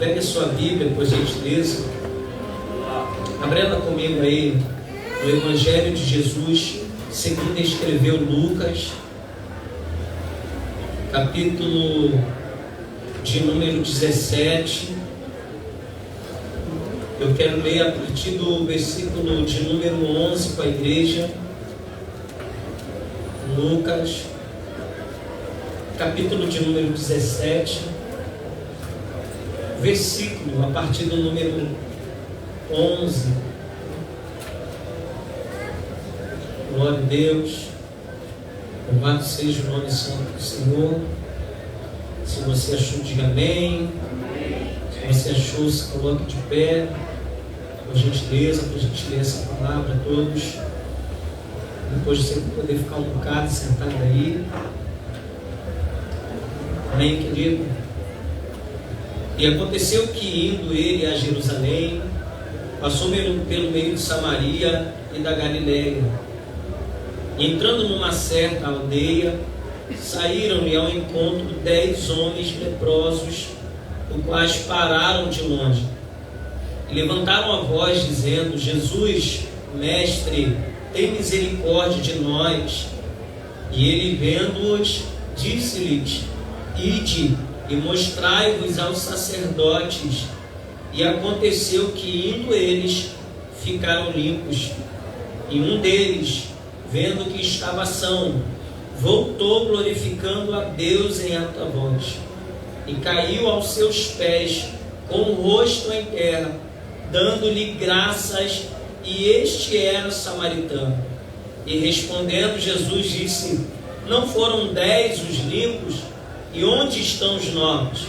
Pegue a sua Bíblia, por gentileza. Abra ela comigo aí no Evangelho de Jesus, segundo escreveu Lucas, capítulo de número 17. Eu quero ler a partir do versículo de número 11 com a igreja. Lucas, capítulo de número 17, versículo a partir do número 11. Glória a Deus. Louvado seja o nome santo do Senhor. Se você achou, diga amém. Se você achou, se coloque de pé, por gentileza, para a gente ler essa palavra a todos. Depois você poder ficar um bocado sentado aí. Amém, querido? E aconteceu que, indo ele a Jerusalém, passou pelo meio de Samaria e da Galileia. E entrando numa certa aldeia, saíram-lhe ao encontro 10 homens leprosos, os quais pararam de longe. E levantaram a voz, dizendo: Jesus, mestre, tem misericórdia de nós. E ele, vendo-os, disse-lhes: Ide e mostrai-vos aos sacerdotes. E aconteceu que, indo eles, ficaram limpos. E um deles, vendo que estava são, voltou glorificando a Deus em alta voz, e caiu aos seus pés com o rosto em terra, dando-lhe graças. E este era samaritano. E respondendo, Jesus disse: Não foram 10 os limpos? E onde estão os 9?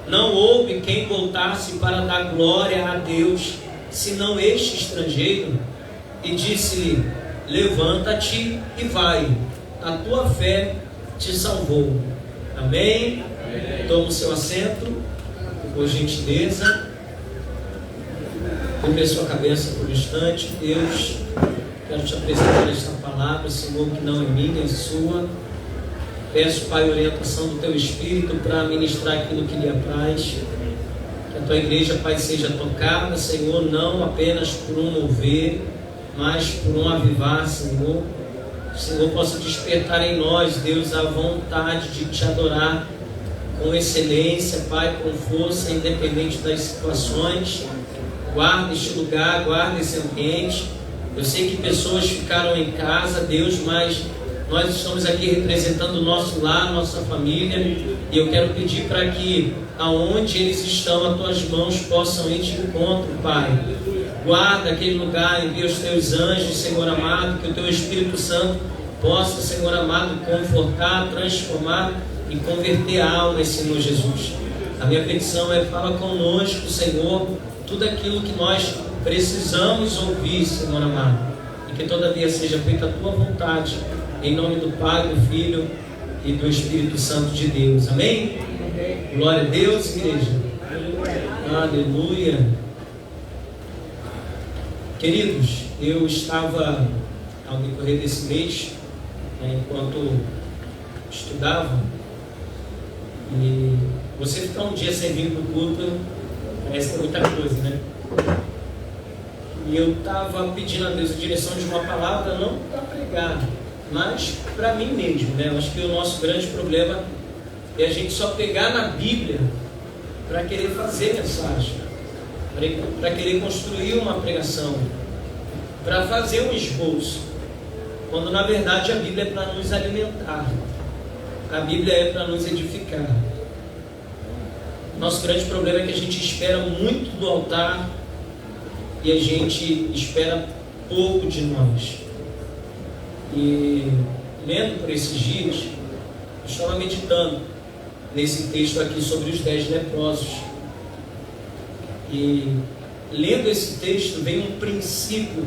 Não houve quem voltasse para dar glória a Deus, senão este estrangeiro. E disse-lhe: Levanta-te e vai, a tua fé te salvou. Amém? Amém. Toma o seu assento, por gentileza. Cubra a sua cabeça por um instante. Deus, quero te apresentar esta palavra, Senhor, que não é minha, é sua. Peço, Pai, a orientação do Teu Espírito para ministrar aquilo que lhe apraz. Que a Tua igreja, Pai, seja tocada, Senhor, não apenas por um mover, mas por um avivar, Senhor. Que o Senhor possa despertar em nós, Deus, a vontade de Te adorar com excelência, Pai, com força, independente das situações. Guarda este lugar, guarda esse ambiente. Eu sei que pessoas ficaram em casa, Deus, mas nós estamos aqui representando o nosso lar, nossa família, e eu quero pedir para que aonde eles estão, as Tuas mãos possam ir de encontro, Pai. Guarda aquele lugar, envia os Teus anjos, Senhor amado, que o Teu Espírito Santo possa, Senhor amado, confortar, transformar e converter almas, Senhor Jesus. A minha petição é: fala conosco, Senhor, tudo aquilo que nós precisamos ouvir, Senhor amado, e que todavia seja feita a Tua vontade, em nome do Pai, do Filho e do Espírito Santo de Deus. Amém? Glória a Deus, igreja. Aleluia. Queridos, eu estava ao decorrer desse mês, enquanto estudava, e você ficar um dia sem vir para o culto parece que é muita coisa, né? E eu estava pedindo a Deus a direção de uma palavra, não para pregar, mas para mim mesmo, né? Eu acho que o nosso grande problema é a gente só pegar na Bíblia para querer fazer mensagem, para querer construir uma pregação, para fazer um esboço, quando na verdade a Bíblia é para nos alimentar, a Bíblia é para nos edificar. Nosso grande problema é que a gente espera muito do altar e a gente espera pouco de nós. E lendo por esses dias, eu estava meditando nesse texto aqui sobre os 10 leprosos. E lendo esse texto vem um princípio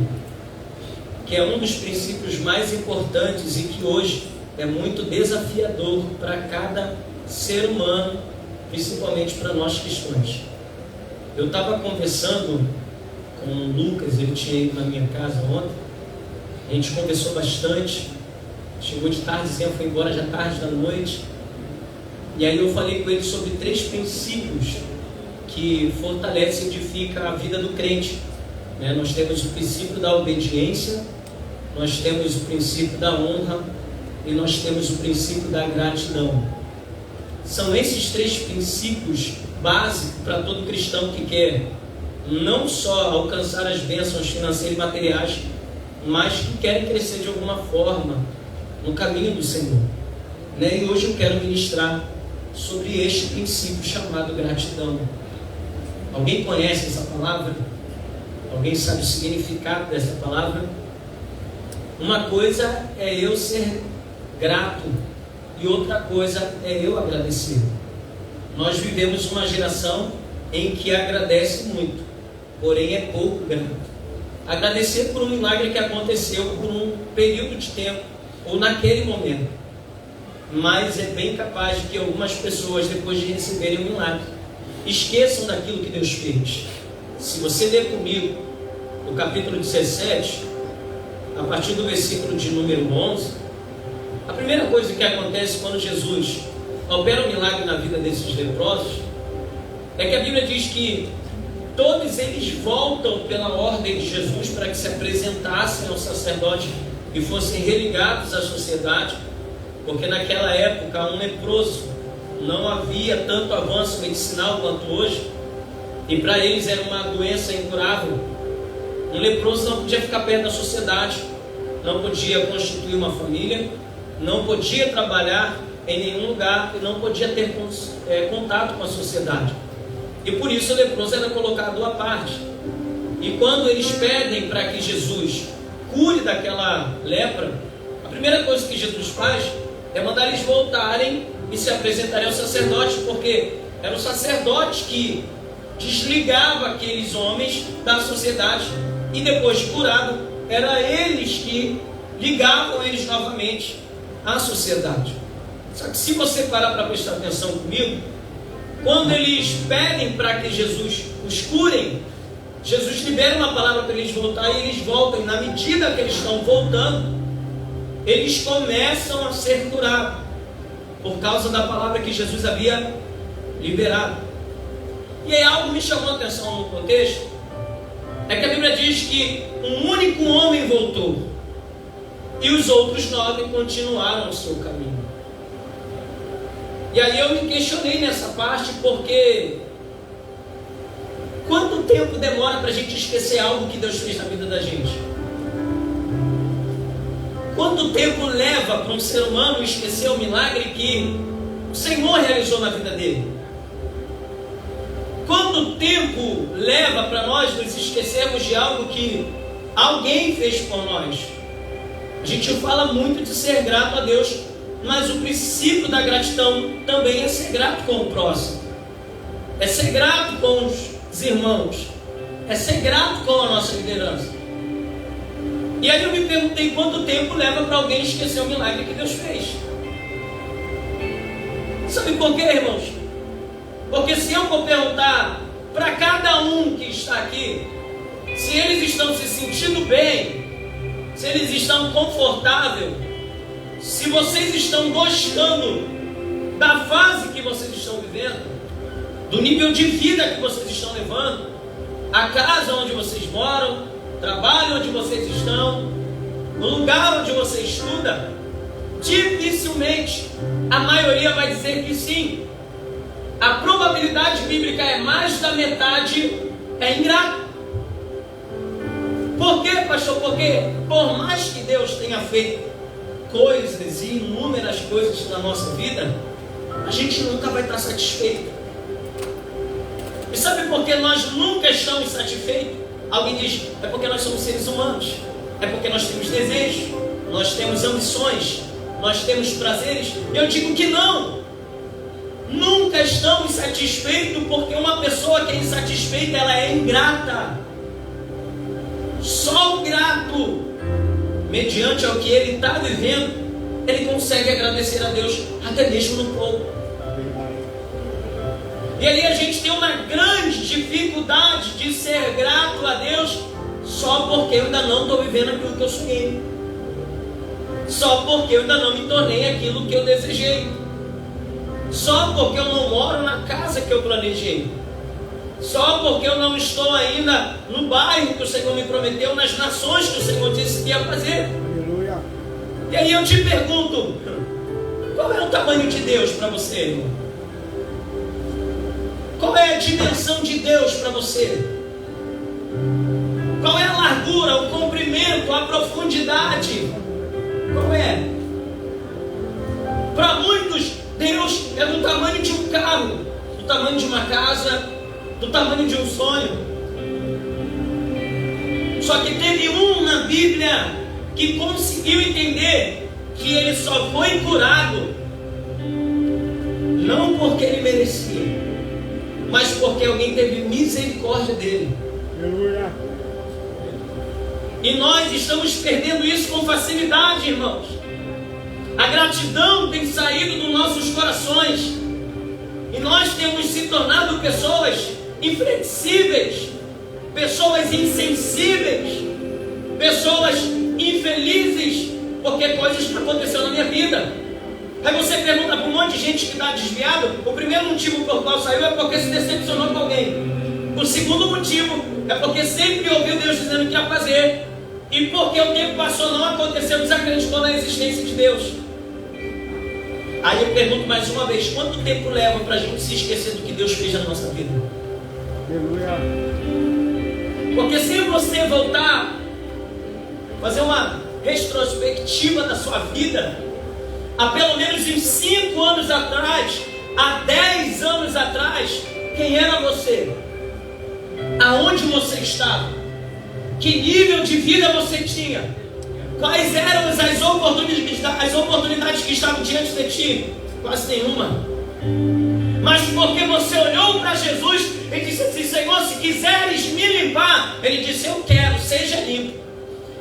que é um dos princípios mais importantes e que hoje é muito desafiador para cada ser humano, principalmente para nós cristãos. Eu estava conversando com o Lucas, ele tinha ido na minha casa ontem, a gente conversou bastante, chegou de tardezinha, foi embora já tarde da noite, e aí eu falei com ele sobre 3 princípios que fortalece e edifica a vida do crente. Nós temos o princípio da obediência, nós temos o princípio da honra e nós temos o princípio da gratidão. São esses 3 princípios básicos para todo cristão que quer não só alcançar as bênçãos financeiras e materiais, mas que querem crescer de alguma forma no caminho do Senhor. E hoje eu quero ministrar sobre este princípio chamado gratidão. Alguém conhece essa palavra? Alguém sabe o significado dessa palavra? Uma coisa é eu ser grato e outra coisa é eu agradecer. Nós vivemos uma geração em que agradece muito, porém é pouco grato. Agradecer por um milagre que aconteceu por um período de tempo ou naquele momento, mas é bem capaz de que algumas pessoas, depois de receberem o milagre, esqueçam daquilo que Deus fez. Se você ler comigo no capítulo 17, a partir do versículo de número 11, a primeira coisa que acontece quando Jesus opera um milagre na vida desses leprosos é que a Bíblia diz que todos eles voltam pela ordem de Jesus para que se apresentassem ao sacerdote e fossem religados à sociedade, porque naquela época um leproso não havia tanto avanço medicinal quanto hoje, e para eles era uma doença incurável. Um leproso não podia ficar perto da sociedade, não podia constituir uma família, não podia trabalhar em nenhum lugar e não podia ter contato com a sociedade. E por isso o leproso era colocado à parte. E quando eles pedem para que Jesus cure daquela lepra, a primeira coisa que Jesus faz é mandar eles voltarem e se apresentarem ao sacerdote, porque era o sacerdote que desligava aqueles homens da sociedade, e depois de curado, era eles que ligavam eles novamente à sociedade. Só que se você parar para prestar atenção comigo, quando eles pedem para que Jesus os curem, Jesus libera uma palavra para eles voltar e eles voltam, e na medida que eles estão voltando, eles começam a ser curados, por causa da palavra que Jesus havia liberado. E aí algo me chamou a atenção no contexto, é que a Bíblia diz que um único homem voltou, e os outros 9 continuaram o seu caminho. E aí eu me questionei nessa parte, porque quanto tempo demora para a gente esquecer algo que Deus fez na vida da gente? Quanto tempo leva para um ser humano esquecer o milagre que o Senhor realizou na vida dele? Quanto tempo leva para nós nos esquecermos de algo que alguém fez por nós? A gente fala muito de ser grato a Deus, mas o princípio da gratidão também é ser grato com o próximo, é ser grato com os irmãos, é ser grato com a nossa liderança. E aí eu me perguntei quanto tempo leva para alguém esquecer o milagre que Deus fez. Sabe por quê, irmãos? Porque se eu for perguntar para cada um que está aqui, se eles estão se sentindo bem, se eles estão confortáveis, se vocês estão gostando da fase que vocês estão vivendo, do nível de vida que vocês estão levando, a casa onde vocês moram, o trabalho onde vocês estão, o lugar onde você estuda, dificilmente a maioria vai dizer que sim. A probabilidade bíblica é mais da metade é ingrato. Por quê, pastor? Porque por mais que Deus tenha feito coisas e inúmeras coisas na nossa vida, a gente nunca vai estar satisfeito. E sabe por que nós nunca estamos satisfeitos? Alguém diz, é porque nós somos seres humanos, é porque nós temos desejos, nós temos ambições, nós temos prazeres. Eu digo que não. Nunca estamos satisfeitos, porque uma pessoa que é insatisfeita, ela é ingrata. Só o grato, mediante ao que ele está vivendo, ele consegue agradecer a Deus, até mesmo no pouco. E ali a gente tem uma grande dificuldade de ser grato a Deus, só porque eu ainda não estou vivendo aquilo que eu sonhei, só porque eu ainda não me tornei aquilo que eu desejei, só porque eu não moro na casa que eu planejei. Só porque eu não estou ainda no bairro que o Senhor me prometeu, nas nações que o Senhor disse que ia fazer. Aleluia. E aí eu te pergunto, qual é o tamanho de Deus para você, irmão? Qual é a dimensão de Deus para você? Qual é a largura, o comprimento, a profundidade? Qual é? Para muitos, Deus é do tamanho de um carro, do tamanho de uma casa, do tamanho de um sonho. Só que teve um na Bíblia que conseguiu entender que ele só foi curado não porque ele merecia, mas porque alguém teve misericórdia dele. Aleluia. E nós estamos perdendo isso com facilidade, irmãos. A gratidão tem saído dos nossos corações e nós temos se tornado pessoas inflexíveis, pessoas insensíveis, pessoas infelizes, porque coisas não aconteceram na minha vida. Aí você pergunta para um monte de gente que está desviado, o primeiro motivo por qual saiu é porque se decepcionou com alguém. O segundo motivo é porque sempre ouviu Deus dizendo que ia fazer, e porque o tempo passou, não aconteceu, desacreditou na existência de Deus. Aí eu pergunto mais uma vez, quanto tempo leva para a gente se esquecer do que Deus fez na nossa vida? Aleluia. Porque se você voltar, fazer uma retrospectiva da sua vida, há pelo menos uns 5 anos atrás, há 10 anos atrás, quem era você? Aonde você estava? Que nível de vida você tinha? Quais eram as oportunidades que estavam diante de ti? Quase nenhuma. Mas porque você olhou para Jesus e disse assim: Senhor, se quiseres me limpar, Ele disse: eu quero, seja limpo.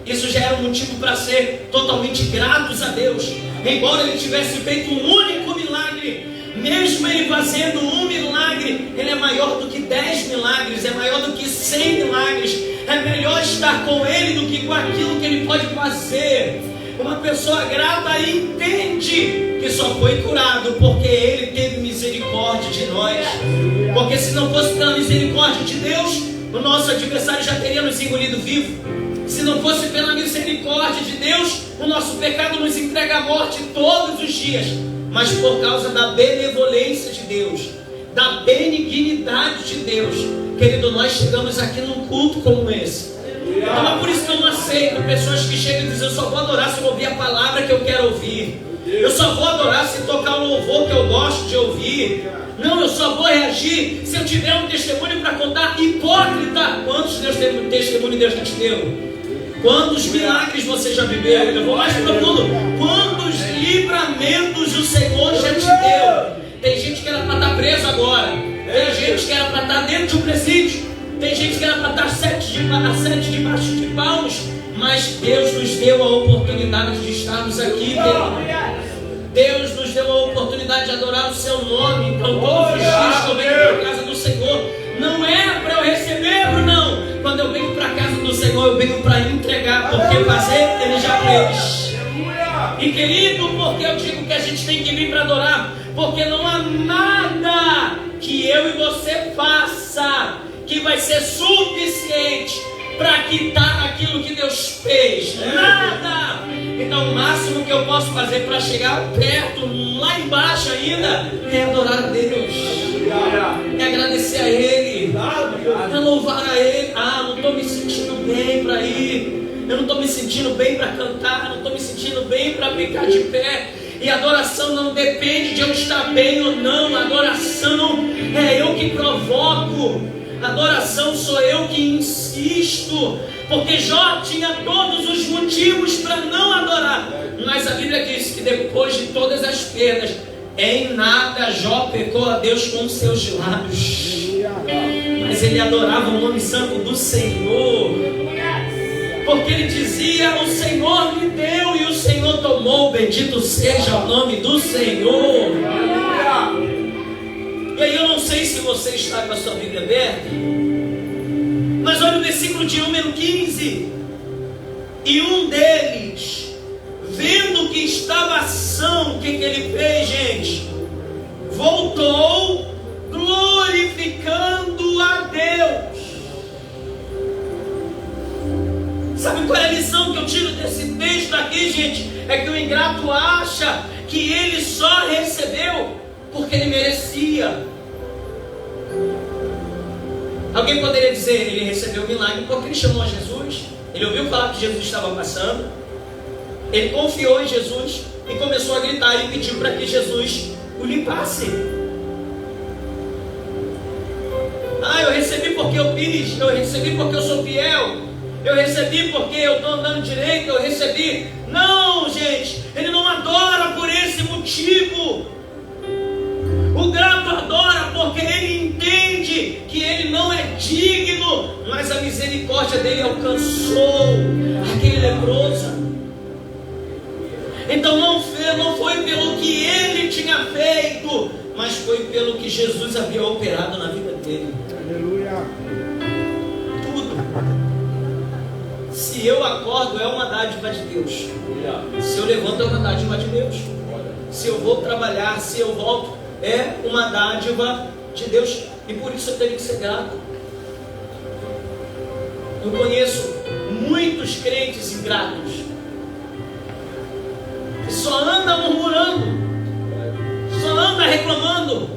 Isso já era um motivo para ser totalmente gratos a Deus. Embora Ele tivesse feito um único milagre, mesmo Ele fazendo um milagre, Ele é maior do que 10 milagres, é maior do que 100 milagres. É melhor estar com Ele do que com aquilo que Ele pode fazer. Uma pessoa grata entende que só foi curado porque Ele teve misericórdia de nós. Porque se não fosse pela misericórdia de Deus, o nosso adversário já teria nos engolido vivo. Se não fosse pela misericórdia de Deus, o nosso pecado nos entrega à morte todos os dias. Mas por causa da benevolência de Deus, da benignidade de Deus, querido, nós chegamos aqui num culto como esse. Então é por isso que eu não aceito pessoas que chegam e dizem: eu só vou adorar se eu ouvir a palavra que eu quero ouvir. Eu só vou adorar se tocar o louvor que eu gosto de ouvir. Não, eu só vou reagir se eu tiver um testemunho para contar. Hipócrita! Quantos testemunhos Deus já te deu? Quantos milagres você já viveu? Eu vou mais profundo. Quantos livramentos o Senhor já te deu? Tem gente que era para estar preso agora. Tem gente que era para estar dentro de um presídio. Tem gente que era para estar sete debaixo de palmos. Mas Deus nos deu a oportunidade de estarmos aqui, Deus nos deu a oportunidade de adorar o seu nome. Então todos os dias que eu venho para a casa do Senhor, não é para eu receber, não. Quando eu venho para a casa do Senhor, eu venho para entregar, porque fazer Ele já fez. E querido, porque eu digo que a gente tem que vir para adorar? Porque não há nada que eu e você faça que vai ser suficiente para quitar aquilo que Deus fez. Nada! Então o máximo que eu posso fazer para chegar perto, lá embaixo ainda, é adorar a Deus, é agradecer a Ele, é louvar a Ele. Ah, não estou me sentindo bem para ir, eu não estou me sentindo bem para cantar, não estou me sentindo bem para ficar de pé. E adoração não depende de eu estar bem ou não. Adoração é eu que provoco. Adoração sou eu que insisto. Porque Jó tinha todos os motivos para não adorar. Mas a Bíblia diz que depois de todas as perdas, em nada Jó pecou a Deus com seus lábios. Mas ele adorava o nome santo do Senhor. Porque ele dizia: o Senhor me deu e o Senhor tomou, bendito seja o nome do Senhor. E aí eu não sei se você está com a sua Bíblia aberta, mas olha o versículo de número 15. E um deles, vendo que estava ação, o que ele fez, gente? Voltou glorificando a Deus. desse texto aqui, gente, é que o ingrato acha que ele só recebeu porque ele merecia. Alguém poderia dizer, ele recebeu o milagre porque ele chamou a Jesus, ele ouviu falar que Jesus estava passando, ele confiou em Jesus e começou a gritar e pediu para que Jesus o limpasse. Eu recebi porque eu fiz, eu recebi porque eu sou fiel, eu recebi porque eu estou andando direito, eu recebi. Não, gente, ele não adora por esse motivo. O grato adora porque ele entende que ele não é digno, mas a misericórdia dele alcançou aquele leproso. Então não foi pelo que ele tinha feito, mas foi pelo que Jesus havia operado na vida dele. Aleluia. Tudo. Se eu acordo é uma dádiva de Deus. Se eu levanto é uma dádiva de Deus. Se eu vou trabalhar, se eu volto, é uma dádiva de Deus. E por isso eu tenho que ser grato. Eu conheço muitos crentes ingratos que só anda murmurando, só anda reclamando.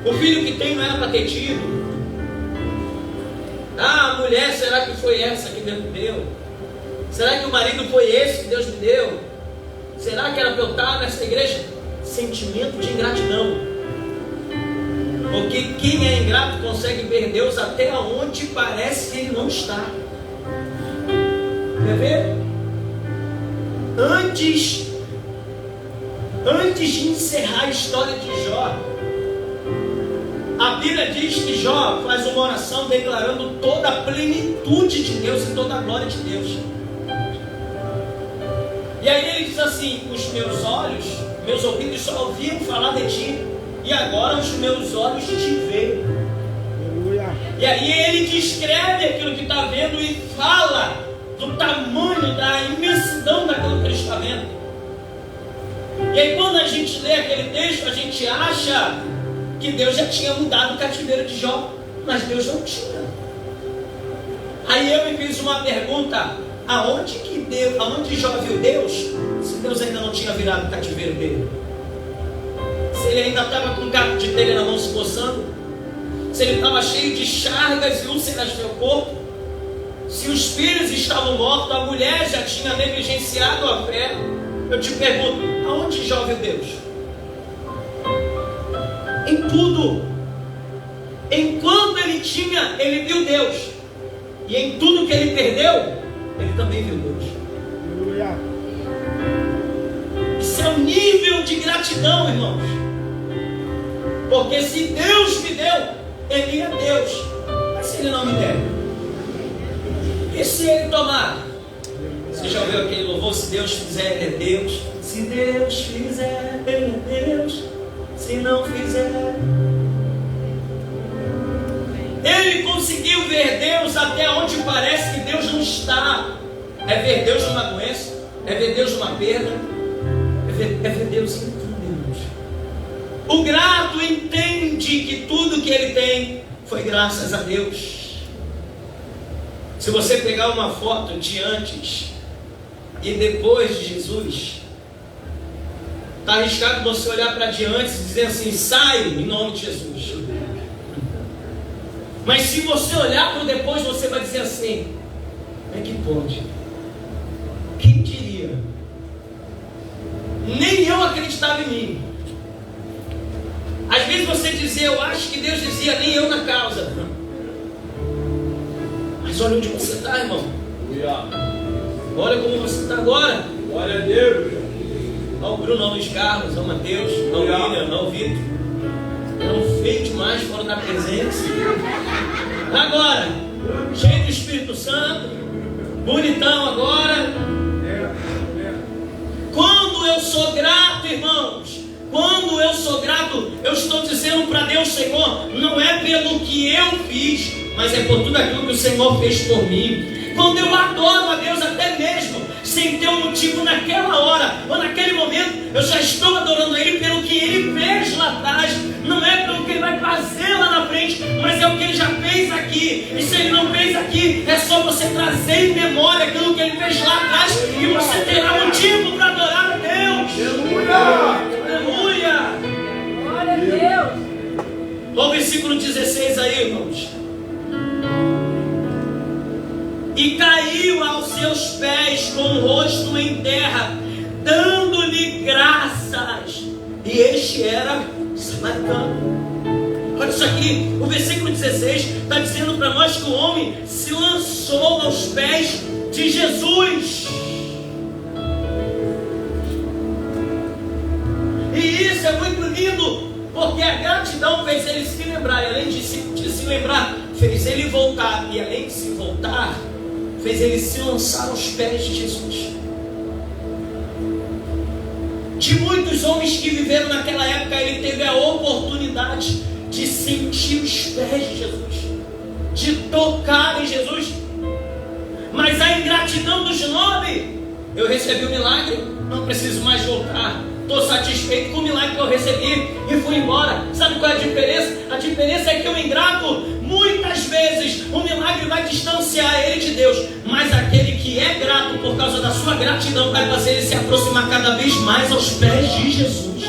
O filho que tem não era para ter tido. A mulher, será que foi essa que Deus me deu? Será que o marido foi esse que Deus me deu? Será que era para eu estar nessa igreja? Sentimento de ingratidão. Porque quem é ingrato consegue ver Deus até onde parece que ele não está. Quer ver? Antes de encerrar a história de Jó, a Bíblia diz que Jó faz uma oração declarando toda a plenitude de Deus e toda a glória de Deus. E aí ele diz assim: os meus olhos, meus ouvidos só ouviam falar de ti, e agora os meus olhos te veem. E aí ele descreve aquilo que está vendo e fala do tamanho, da imensidão daquilo que ele está vendo. E aí quando a gente lê aquele texto, a gente acha que Deus já tinha mudado o cativeiro de Jó, mas Deus não tinha. Aí eu me fiz uma pergunta: aonde Jó viu Deus, se Deus ainda não tinha virado o cativeiro dele? Se ele ainda estava com um caco de telha na mão se coçando? Se ele estava cheio de chargas e úlceras no seu corpo? Se os filhos estavam mortos, a mulher já tinha negligenciado a fé? Eu te pergunto, aonde Jó viu Deus? Em tudo. Enquanto ele tinha, ele viu Deus. E em tudo que ele perdeu, ele também viu Deus. Aleluia. Isso é um nível de gratidão, irmãos. Porque se Deus me deu, ele é Deus. Mas se ele não me der? E se ele tomar? Você já ouviu aquele louvor? Se Deus fizer, ele é Deus. Se Deus fizer, ele é Deus. Se não fizer... Ele conseguiu ver Deus até onde parece que Deus não está. É ver Deus numa doença, é ver Deus numa perda, é ver Deus em tudo. O grato entende que tudo que ele tem foi graças a Deus. Se você pegar uma foto de antes e depois de Jesus, está arriscado você olhar para de antes e dizer assim: sai em nome de Jesus. Mas se você olhar para o depois, você vai dizer assim: como é que pode? Quem diria? Nem eu acreditava em mim. Às vezes você dizia: eu acho que Deus dizia, nem eu na causa. Mas olha onde você está, irmão. Olha como você está agora. Glória a Deus. Olha o Bruno, olha o Luiz Carlos, olha o Mateus, olha o William, olha o Vitor. Eram feios demais fora da presença. Agora, cheio do Espírito Santo, bonitão agora. Quando eu sou grato, irmãos, quando eu sou grato, eu estou dizendo para Deus: Senhor, não é pelo que eu fiz, mas é por tudo aquilo que o Senhor fez por mim. Quando eu adoro a Deus, até mesmo sem ter um motivo naquela hora ou naquele momento, eu já estou adorando Ele pelo que Ele fez lá atrás. Não é pelo que Ele vai fazer lá na frente, mas é o que Ele já fez aqui. E se Ele não fez aqui, aqui é só você trazer em memória aquilo que Ele fez lá atrás e você terá motivo para adorar a Deus. Aleluia! Glória a Deus! Olha o versículo 16 aí, irmãos. E caiu aos seus pés com o rosto em terra, dando-lhe graças. E este era samaritano. Olha isso aqui, o versículo 16 está dizendo para nós que o homem se lançou aos pés de Jesus. E isso é muito lindo, porque a gratidão fez ele se lembrar, e além de se lembrar, fez ele voltar, e além de se voltar, fez ele se lançar aos pés de Jesus. De muitos homens que viveram naquela época, ele teve a oportunidade de sentir os pés de Jesus, de tocar em Jesus. Mas a ingratidão dos nobres: eu recebi o milagre, não preciso mais voltar, estou satisfeito com o milagre que eu recebi e fui embora. Sabe qual é a diferença? A diferença é que o ingrato, muitas vezes, o milagre vai distanciar ele de Deus, mas aquele que é grato por causa da sua gratidão vai fazer ele se aproximar cada vez mais aos pés de Jesus.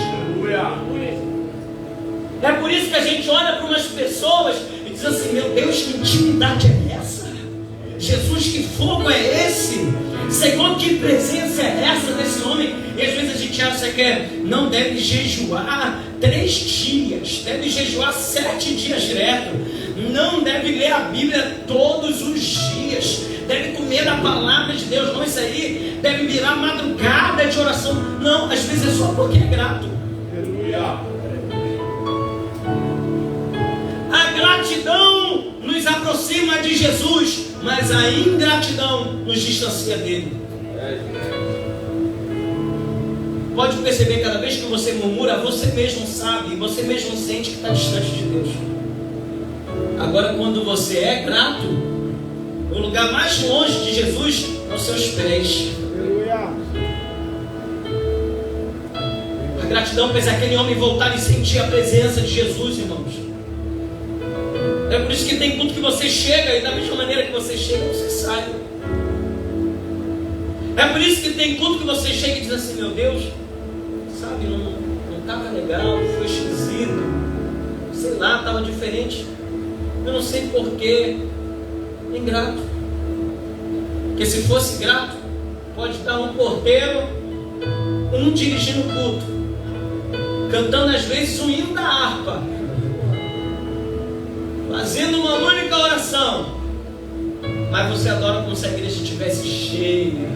É por isso que a gente olha para umas pessoas e diz assim: meu Deus, que intimidade é essa? Jesus, que fogo é esse? Senhor, que presença é essa desse homem? E às vezes a gente acha que não deve jejuar 3 dias, deve jejuar 7 dias direto, não deve ler a Bíblia todos os dias, deve comer a palavra de Deus. Não, isso aí deve virar madrugada de oração. Não, às vezes é só porque é grato. Aleluia. A gratidão nos aproxima de Jesus, mas a ingratidão nos distancia dele. Pode perceber, cada vez que você murmura, você mesmo sabe, você mesmo sente que está distante de Deus. Agora, quando você é grato, o lugar mais longe de Jesus é aos seus pés. Aleluia. A gratidão fez aquele homem voltar e sentir a presença de Jesus, irmãos. É por isso que tem culto que você chega e da mesma maneira que você chega, você sai. É por isso que tem culto que você chega e diz assim: meu Deus, sabe, não estava legal, foi esquisito, sei lá, estava diferente, eu não sei porquê. Ingrato. Porque se fosse grato, pode estar um porteiro, um dirigindo o culto, cantando às vezes um hino da harpa, fazendo uma única oração, mas você adora como se a igreja estivesse cheia,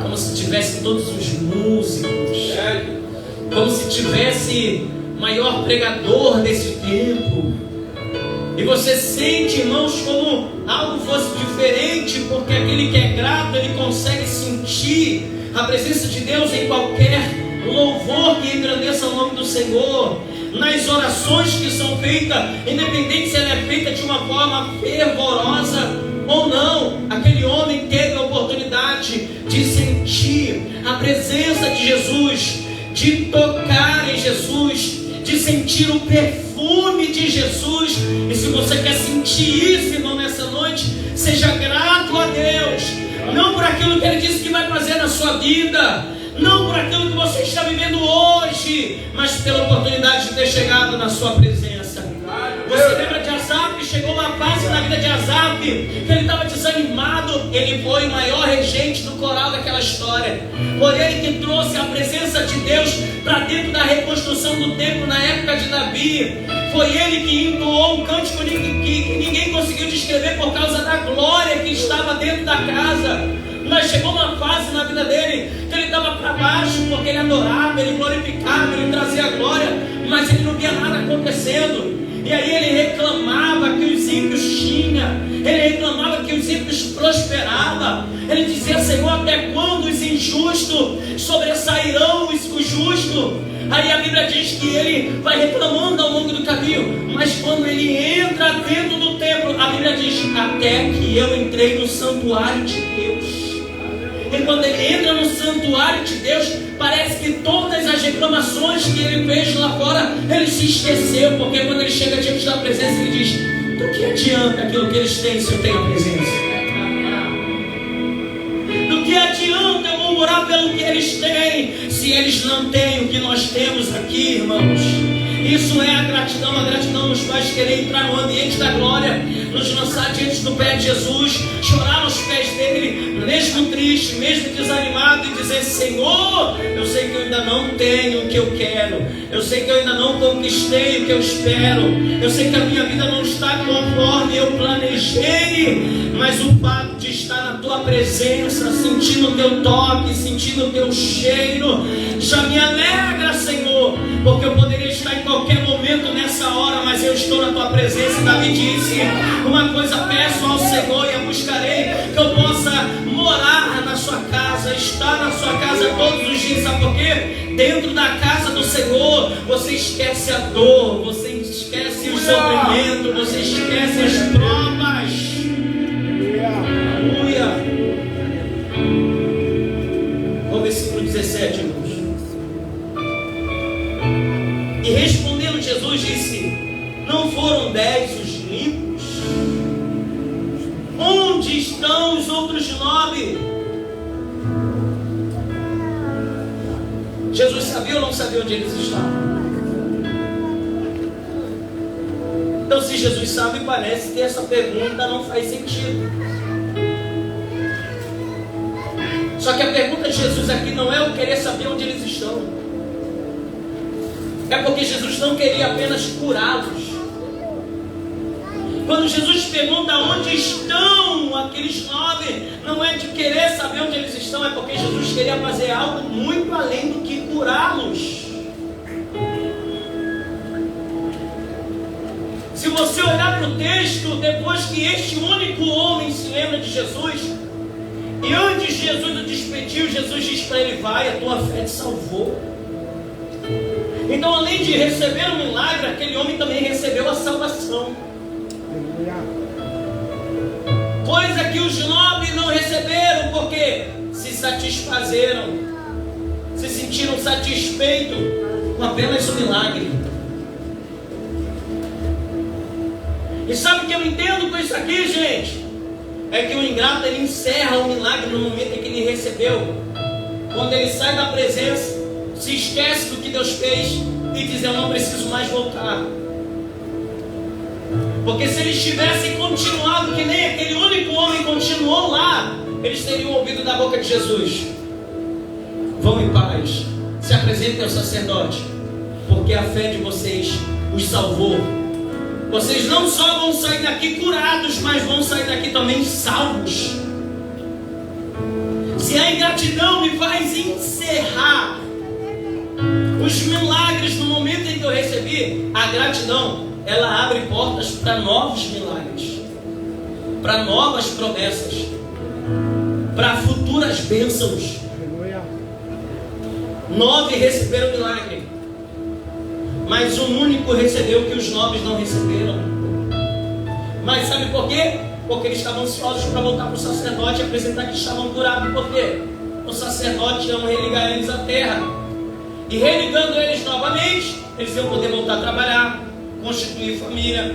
como se tivesse todos os músicos, como se tivesse maior pregador desse tempo, e você sente, irmãos, como algo fosse diferente, porque aquele que é grato, ele consegue sentir a presença de Deus em qualquer louvor que engrandeça o nome do Senhor, nas orações que são feitas, independente se ela é feita de uma forma fervorosa ou não. Aquele homem teve a oportunidade de sentir a presença de Jesus, de tocar em Jesus, de sentir o perfume de Jesus. E se você quer sentir isso, irmão, nessa noite, seja grato a Deus, não por aquilo que Ele disse que vai fazer na sua vida, não por aquilo que você está vivendo hoje, mas pela oportunidade de ter chegado na sua presença. Você lembra de Asaf? Chegou uma fase na vida de Asaf que ele estava desanimado. Ele foi o maior regente do coral daquela história. Foi ele que trouxe a presença de Deus para dentro da reconstrução do templo na época de Davi. Foi ele que entoou um cântico que ninguém conseguiu descrever por causa da glória que estava dentro da casa. Mas chegou uma fase na vida dele que ele estava para baixo, porque ele adorava, ele glorificava, ele trazia glória, mas ele não via nada acontecendo. E aí ele reclamava que os ímpios tinham, ele reclamava que os ímpios prosperavam. Ele dizia: Senhor, até quando os injustos sobressairão os justos? Aí a Bíblia diz que ele vai reclamando ao longo do caminho, mas quando ele entra dentro do templo, a Bíblia diz: até que eu entrei no santuário de Deus. E quando ele entra no santuário de Deus, parece que todas as reclamações que ele fez lá fora, ele se esqueceu, porque quando ele chega diante da presença, ele diz: do que adianta aquilo que eles têm se eu tenho a presença? Do que adianta eu murmurar pelo que eles têm se eles não têm o que nós temos aqui, irmãos? Isso é a gratidão nos faz querer entrar no ambiente da glória, nos lançar diante do pé de Jesus, chorar aos pés dele, mesmo triste, mesmo desanimado, e dizer: Senhor, eu sei que eu ainda não tenho o que eu quero, eu sei que eu ainda não conquistei o que eu espero, eu sei que a minha vida não está conforme eu planejei, mas o fato de estar na tua presença, sentindo o teu toque, sentindo o teu cheiro, já me alegra, Senhor, porque eu poderia estar em qualquer momento nessa hora, mas eu estou na tua presença. Davi disse: uma coisa peço ao Senhor e a buscarei, que eu possa morar na sua casa, estar na sua casa todos os dias. Sabe por quê? Dentro da casa do Senhor você esquece a dor, você esquece o sofrimento, você esquece as provas. Aleluia. O versículo 17, irmãos. E respondendo Jesus disse: não foram 10 os limpos? Onde estão os outros 9? Jesus sabia ou não sabia onde eles estavam? Então, se Jesus sabe, parece que essa pergunta não faz sentido. Só que a pergunta de Jesus aqui não é o querer saber onde eles estão. É porque Jesus não queria apenas curá-los. Quando Jesus pergunta onde estão aqueles 9, não é de querer saber onde eles estão, é porque Jesus queria fazer algo muito além do que curá-los. Se você olhar para o texto, depois que este único homem se lembra de Jesus, e antes de Jesus o despediu, Jesus diz para ele: vai, a tua fé te salvou. Então, além de receber o milagre, aquele homem também recebeu a salvação. Coisa que os 9 não receberam, porque se satisfazeram, se sentiram satisfeitos com apenas o milagre. E sabe o que eu entendo com isso aqui, gente? É que o ingrato, ele encerra o milagre no momento em que ele recebeu. Quando ele sai da presença, se esquece do que Deus fez e diz: eu não preciso mais voltar. Porque se eles tivessem continuado que nem aquele único homem continuou lá, eles teriam ouvido da boca de Jesus: vão em paz, se apresentem ao sacerdote, porque a fé de vocês os salvou. Vocês não só vão sair daqui curados, mas vão sair daqui também salvos. Se a ingratidão me faz encerrar os milagres no momento em que eu recebi, a gratidão, ela abre portas para novos milagres, para novas promessas, para futuras bênçãos. 9 receberam o milagre, mas um único recebeu o que os 9 não receberam. Mas sabe por quê? Porque eles estavam ansiosos para voltar para o sacerdote e apresentar que estavam curados. Por quê? O sacerdote ia religar eles à terra, e religando eles novamente, eles iam poder voltar a trabalhar, constituir família,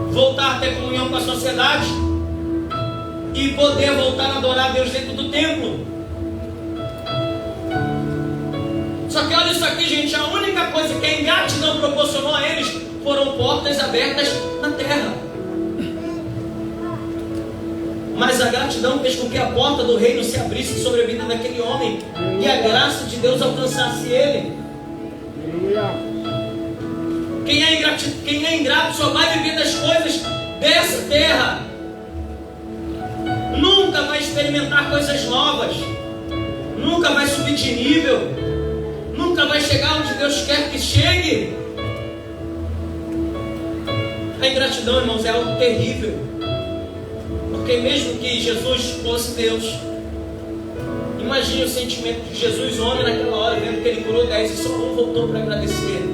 voltar a ter comunhão com a sociedade e poder voltar a adorar a Deus dentro do templo. Só que olha isso aqui, gente, a única coisa que a ingratidão proporcionou a eles foram portas abertas na terra. Mas a gratidão fez com que a porta do reino se abrisse sobre a vida daquele homem e a graça de Deus alcançasse ele. Quem é ingrato só vai viver das coisas dessa terra, nunca vai experimentar coisas novas, nunca vai subir de nível, nunca vai chegar onde Deus quer que chegue. A ingratidão, irmãos, é algo terrível, porque mesmo que Jesus fosse Deus, imagine o sentimento de Jesus, homem, naquela hora, vendo que ele curou 10 e só um voltou para agradecer.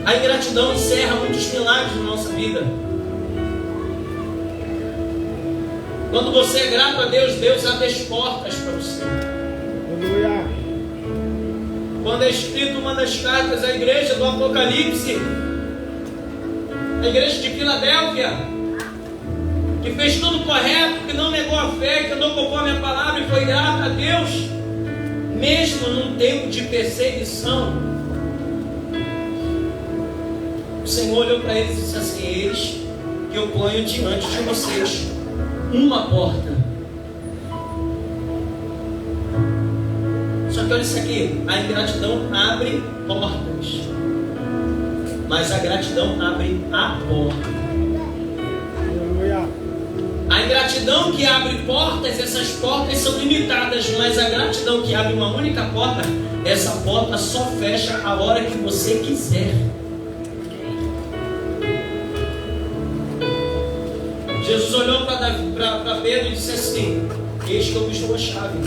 A ingratidão encerra muitos milagres na nossa vida. Quando você é grato a Deus, Deus abre as portas para você. Aleluia. Quando é escrito uma das cartas à igreja do Apocalipse, a igreja de Filadélfia, que fez tudo correto, que não negou a fé, que andou conforme a palavra e foi grato a Deus, mesmo num tempo de perseguição, o Senhor olhou para eles e disse assim: eis que eu ponho diante de vocês uma porta. Só que olha isso aqui, a ingratidão abre portas, mas a gratidão abre a porta. Aleluia. A ingratidão que abre portas, essas portas são limitadas, mas a gratidão que abre uma única porta, essa porta só fecha a hora que você quiser. Jesus olhou para Pedro e disse assim: eis que eu vos dou a chave,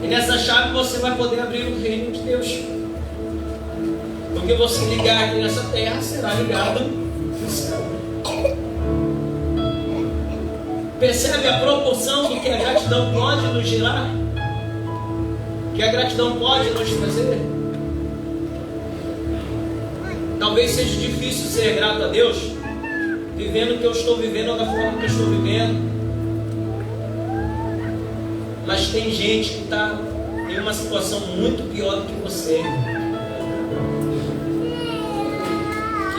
e nessa chave você vai poder abrir o reino de Deus. O que você ligar aqui nessa terra será ligado no céu. Percebe a proporção do que a gratidão pode nos gerar? Que a gratidão pode nos trazer? Talvez seja difícil ser grato a Deus vivendo o que eu estou vivendo, ou da forma que eu estou vivendo. Mas tem gente que está em uma situação muito pior do que você.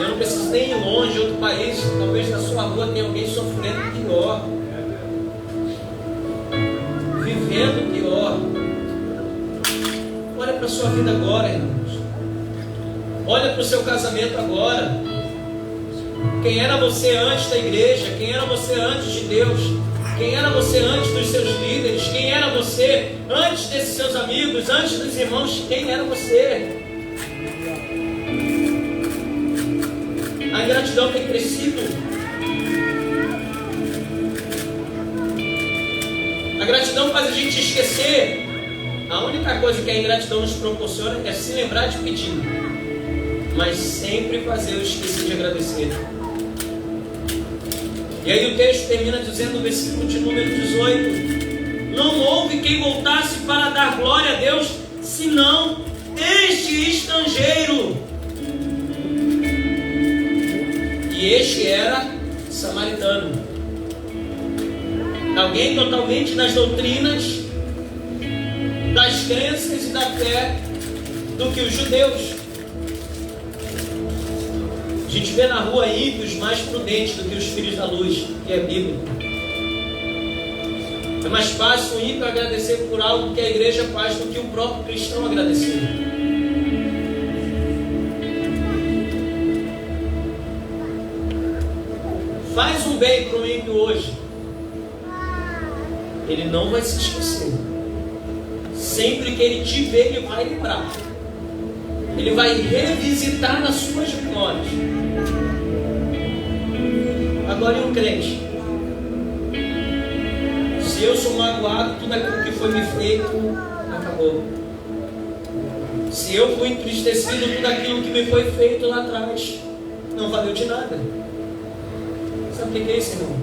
Eu não preciso nem ir longe, outro país, talvez na sua rua tenha alguém sofrendo pior, vivendo pior. Olha para a sua vida agora, irmãos. Olha para o seu casamento agora. Quem era você antes da igreja? Quem era você antes de Deus? Quem era você antes dos seus líderes? Quem era você antes desses seus amigos? Antes dos irmãos? Quem era você? A ingratidão tem crescido. A gratidão faz a gente esquecer. A única coisa que a ingratidão nos proporciona é se lembrar de pedir, mas sempre fazer o esquecer de agradecer. E aí o texto termina dizendo no versículo de número 18: não houve quem voltasse para dar glória a Deus, senão este estrangeiro. E este era samaritano, alguém totalmente das doutrinas, das crenças e da fé do que os judeus. A gente vê na rua ímpios mais prudentes do que os filhos da luz, que é bíblico. É mais fácil o ímpio agradecer por algo que a igreja faz do que o próprio cristão agradecer. Faz um bem para o ímpio hoje, ele não vai se esquecer. Sempre que ele te ver, ele vai lembrar. Ele vai revisitar nas suas memórias. Agora, e um crente? Se eu sou magoado, tudo aquilo que foi me feito acabou. Se eu fui entristecido, tudo aquilo que me foi feito lá atrás não valeu de nada. Sabe o que é isso, irmão?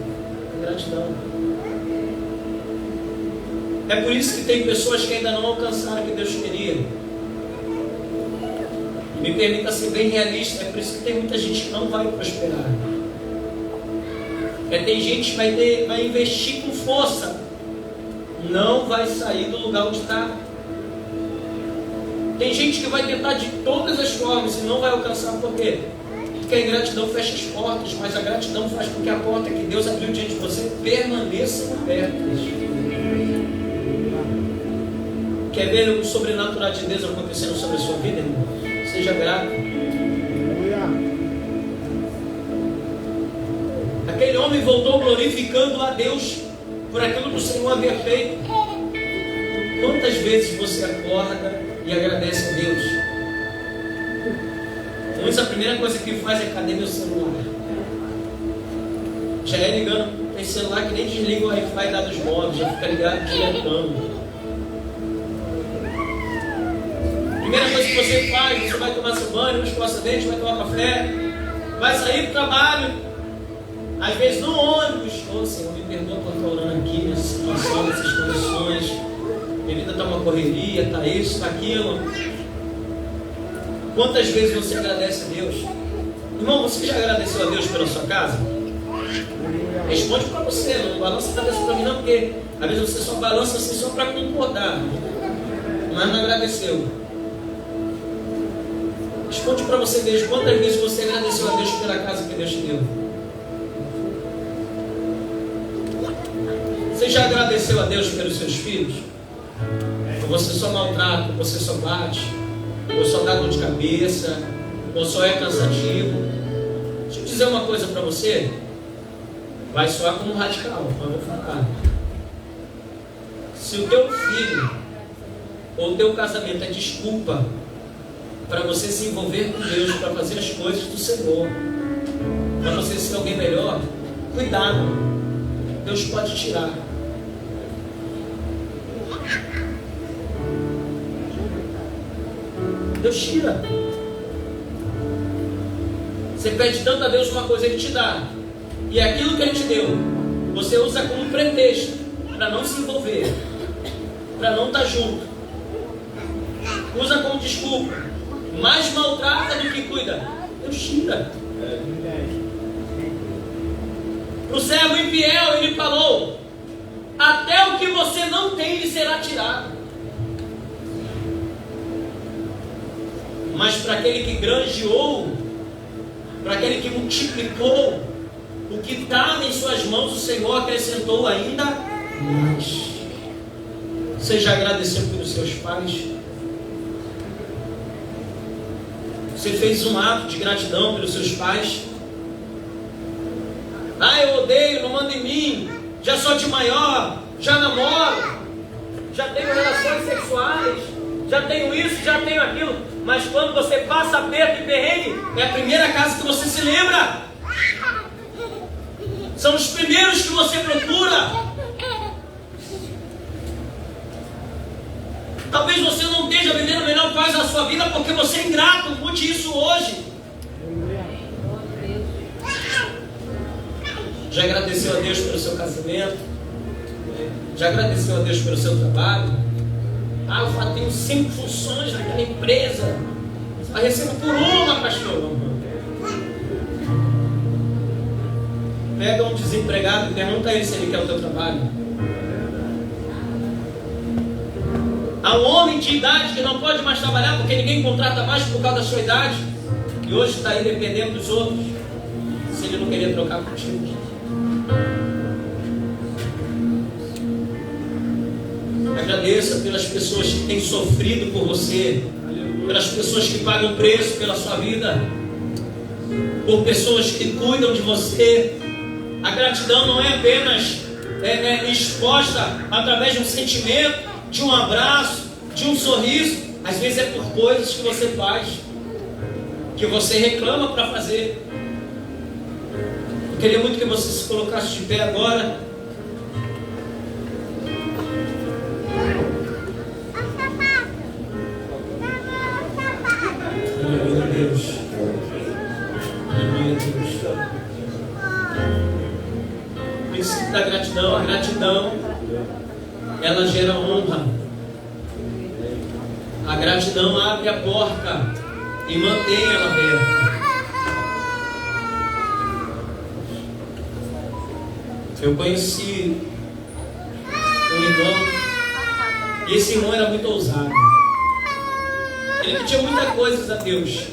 Gratidão. É por isso que tem pessoas que ainda não alcançaram o que Deus queria. Me permita ser bem realista, é por isso que tem muita gente que não vai prosperar. Tem gente que vai investir com força, não vai sair do lugar onde está. Tem gente que vai tentar de todas as formas e não vai alcançar. Por quê? Porque a ingratidão fecha as portas, mas a gratidão faz com que a porta que Deus abriu diante de você permaneça aberta. Quer ver o sobrenatural de Deus acontecendo sobre a sua vida, irmão? Seja grato. Aquele homem voltou glorificando a Deus por aquilo que o Senhor havia feito. Quantas vezes você acorda e agradece a Deus? Muitos a primeira coisa que faz é: cadê meu celular? Já é ligando. Tem celular que nem desliga o Wi-Fi dados móveis, já fica ligado diretando. Primeira coisa que você faz: você vai tomar seu banho, vai escovar seu dente, vai tomar café, vai sair para o trabalho, às vezes no ônibus. Ô Senhor, me perdoa por estar orando aqui nessa situação, nessas condições. minha vida está uma correria, está isso, está aquilo. Quantas vezes você agradece a Deus? Irmão, você já agradeceu a Deus pela sua casa? Responde para você, não balança a cabeça para mim não, porque às vezes você só balança assim só para concordar, mas não agradeceu. Responde para você mesmo, quantas vezes você agradeceu a Deus pela casa que Deus te deu? Você já agradeceu a Deus pelos seus filhos? Ou você só maltrata, ou você só bate, ou só dá dor de cabeça, ou só é cansativo? Deixa eu dizer uma coisa para você. Vai soar como radical, mas eu vou falar. Se o teu filho ou o teu casamento é desculpa para você se envolver com Deus, para fazer as coisas do Senhor, para você ser alguém melhor, cuidado, Deus pode tirar. Deus tira. Você pede tanto a Deus uma coisa, Ele te dá. E aquilo que Ele te deu, você usa como pretexto para não se envolver, para não estar junto. Usa como desculpa. Mais maltrata do que cuida. Deus tira. Para o servo infiel, Ele falou: até o que você não tem lhe será tirado. Mas para aquele que granjeou, para aquele que multiplicou o que estava em suas mãos, o Senhor acrescentou ainda mais. Você já agradeceu pelos seus pais? Você fez um ato de gratidão pelos seus pais? Ah, eu odeio, não manda em mim, já sou de maior, já namoro, já tenho relações sexuais, já tenho isso, já tenho aquilo. Mas quando você passa aperto e perrengue, é a primeira casa que você se lembra. São os primeiros que você procura. Talvez você não esteja vivendo a melhor fase da sua vida porque você é ingrato. Mude isso hoje. Já agradeceu a Deus pelo seu casamento? Já agradeceu a Deus pelo seu trabalho? Ah, eu tenho 5 funções naquela empresa. Só recebo por uma, pastor. Pega um desempregado e pergunta a ele se ele quer o teu trabalho. Há um homem de idade que não pode mais trabalhar porque ninguém contrata mais por causa da sua idade. E hoje está aí dependendo dos outros. Se ele não queria trocar contigo. Agradeça pelas pessoas que têm sofrido por você, pelas pessoas que pagam preço pela sua vida, por pessoas que cuidam de você. A gratidão não é apenas exposta através de um sentimento, de um abraço, de um sorriso. Às vezes é por coisas que você faz, que você reclama para fazer. Eu queria muito que você se colocasse de pé agora. Aleluia, Deus. Aleluia, Deus. O princípio da gratidão, a gratidão, ela gera honra. A gratidão abre a porta e mantém ela aberta. Eu conheci um irmão, e esse irmão era muito ousado. Ele pedia muitas coisas a Deus.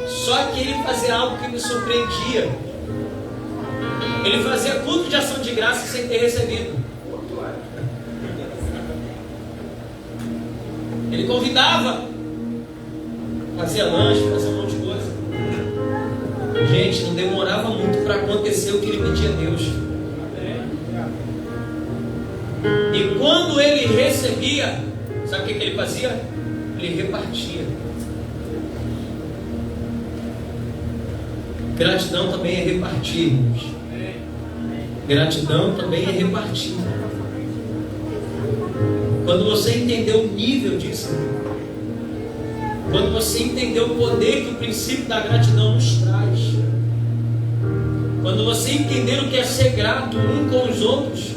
Só que ele fazia algo que me surpreendia. Ele fazia culto de ação de graça sem ter recebido. Ele convidava, fazia lanche, fazia um monte de coisa. Gente, não demorava muito para acontecer o que ele pedia a Deus. E quando ele recebia, sabe o que ele fazia? Ele repartia. Gratidão também é repartir, irmãos. Gratidão também é repartir. Quando você entendeu o nível disso, quando você entendeu o poder que o princípio da gratidão nos traz, quando você entender o que é ser grato um com os outros,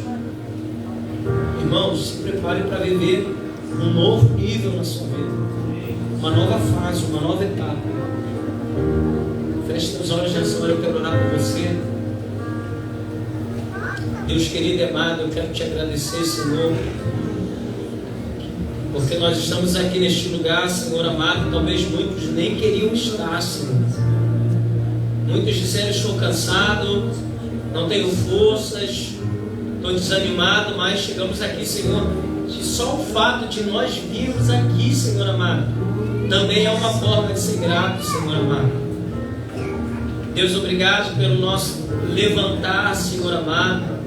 Irmãos, se prepare para viver um novo nível na sua vida, uma nova fase, uma nova etapa. Feche seus olhos nessa hora, eu quero orar por você. Deus querido e amado, eu quero te agradecer, Senhor, porque nós estamos aqui neste lugar, Senhor amado. Talvez muitos nem queriam estar, Senhor. Muitos disseram: estou cansado, não tenho forças, estou desanimado, mas chegamos aqui, Senhor, e só o fato de nós virmos aqui, Senhor amado, também é uma forma de ser grato, Senhor amado. Deus, obrigado pelo nosso levantar, Senhor amado.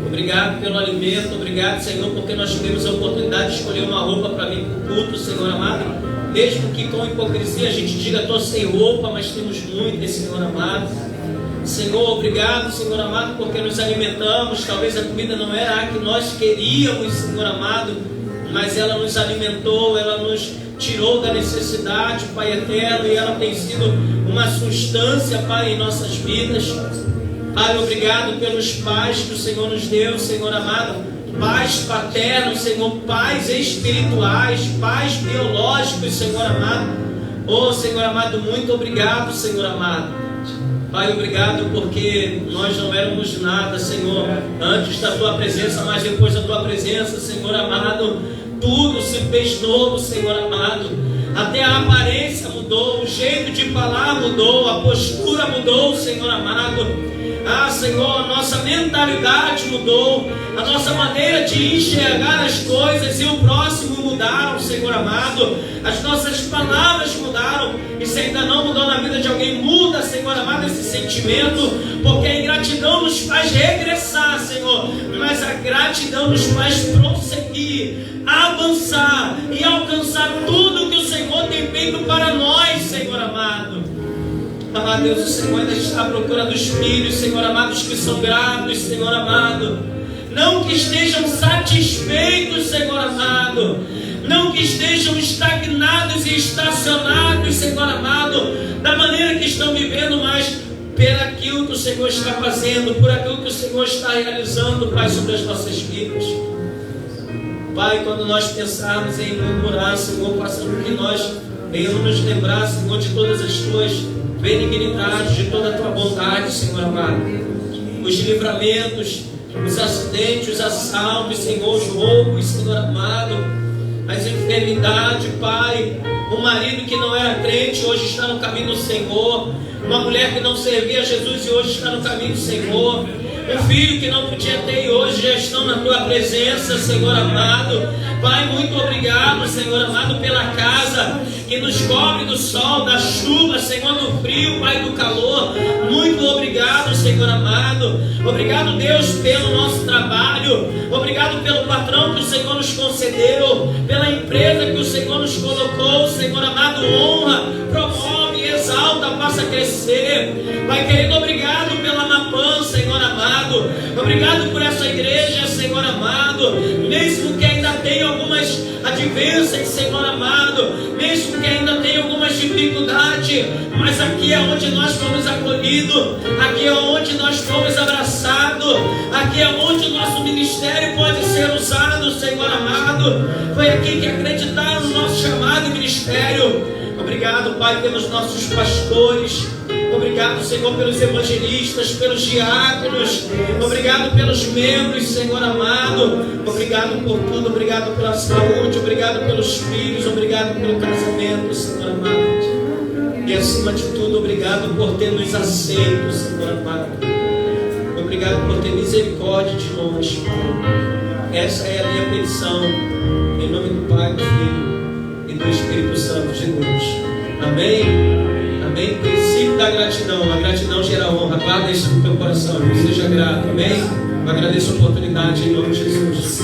Obrigado pelo alimento, obrigado, Senhor, porque nós tivemos a oportunidade de escolher uma roupa para vir para o culto, Senhor amado. Mesmo que com hipocrisia a gente diga: estou sem roupa, mas temos muitas, Senhor amado. Senhor, obrigado, Senhor amado, porque nos alimentamos. Talvez a comida não era a que nós queríamos, Senhor amado, mas ela nos alimentou, ela nos tirou da necessidade, Pai eterno, e ela tem sido uma substância, Pai, em nossas vidas. Pai, obrigado pelos pais que o Senhor nos deu, Senhor amado, pais paternos, Senhor, pais espirituais, pais biológicos, Senhor amado. Oh, Senhor amado, muito obrigado, Senhor amado. Pai, obrigado porque nós não éramos nada, Senhor, antes da Tua presença, mas depois da Tua presença, Senhor amado, tudo se fez novo, Senhor amado. Até a aparência mudou, o jeito de falar mudou, a postura mudou, Senhor amado. Ah, Senhor, a nossa mentalidade mudou, a nossa maneira de enxergar as coisas e o próximo mudaram, Senhor amado. As nossas palavras mudaram. E se ainda não mudou na vida de alguém, muda, Senhor amado, esse sentimento, porque a ingratidão nos faz regressar, Senhor, mas a gratidão nos faz prosseguir, avançar e alcançar tudo que o Senhor tem feito para nós, Senhor amado. Ah, Deus, o Senhor ainda está à procura dos filhos, Senhor amado, os que são gratos, Senhor amado. Não que estejam satisfeitos, Senhor amado. Não que estejam estagnados e estacionados, Senhor amado, da maneira que estão vivendo, mas por aquilo que o Senhor está fazendo, por aquilo que o Senhor está realizando, Pai, sobre as nossas vidas. Pai, quando nós pensarmos em murmurar, Senhor, façamos que nós venhamos nos lembrar, Senhor, de todas as Tuas benignidades, de toda a Tua bondade, Senhor amado. Os livramentos, os acidentes, os assaltos, Senhor, os roubos, Senhor amado, as enfermidades, Pai. Um marido que não era crente hoje está no caminho do Senhor. Uma mulher que não servia a Jesus e hoje está no caminho do Senhor. Um filho que não podia ter e hoje já estão na Tua presença, Senhor amado. Pai, muito obrigado, Senhor amado, pela casa que nos cobre do sol, da chuva, Senhor, do frio, Pai, do calor. Muito obrigado, Senhor amado. Obrigado, Deus, pelo nosso trabalho. Obrigado pelo patrão que o Senhor nos concedeu, pela empresa que o Senhor nos colocou, Senhor amado. Honra, promove, exalta, faça crescer. Pai querido, obrigado pela Mapan, Senhor amado. Obrigado por essa igreja, Senhor amado. Mesmo que ainda tenha algumas adversidades, Senhor amado, mesmo que ainda tenha algumas dificuldades, mas aqui é onde nós fomos acolhidos, aqui é onde nós fomos abraçados, aqui é onde o nosso ministério pode ser usado, Senhor amado. Foi aqui que acreditaram no nosso chamado e ministério. Obrigado, Pai, pelos nossos pastores. Obrigado, Senhor, pelos evangelistas, pelos diáconos. Obrigado pelos membros, Senhor amado. Obrigado por tudo. Obrigado pela saúde. Obrigado pelos filhos. Obrigado pelo casamento, Senhor amado. E acima de tudo, obrigado por ter nos aceito, Senhor amado. Obrigado por ter misericórdia de nós, Pai. Essa é a minha petição. Em nome do Pai, do Filho e do Espírito Santo de Deus. Amém? Amém? Princípio da gratidão. A gratidão gera honra. Guarda isso no teu coração. Seja grato. Amém? Eu agradeço a oportunidade em nome de Jesus.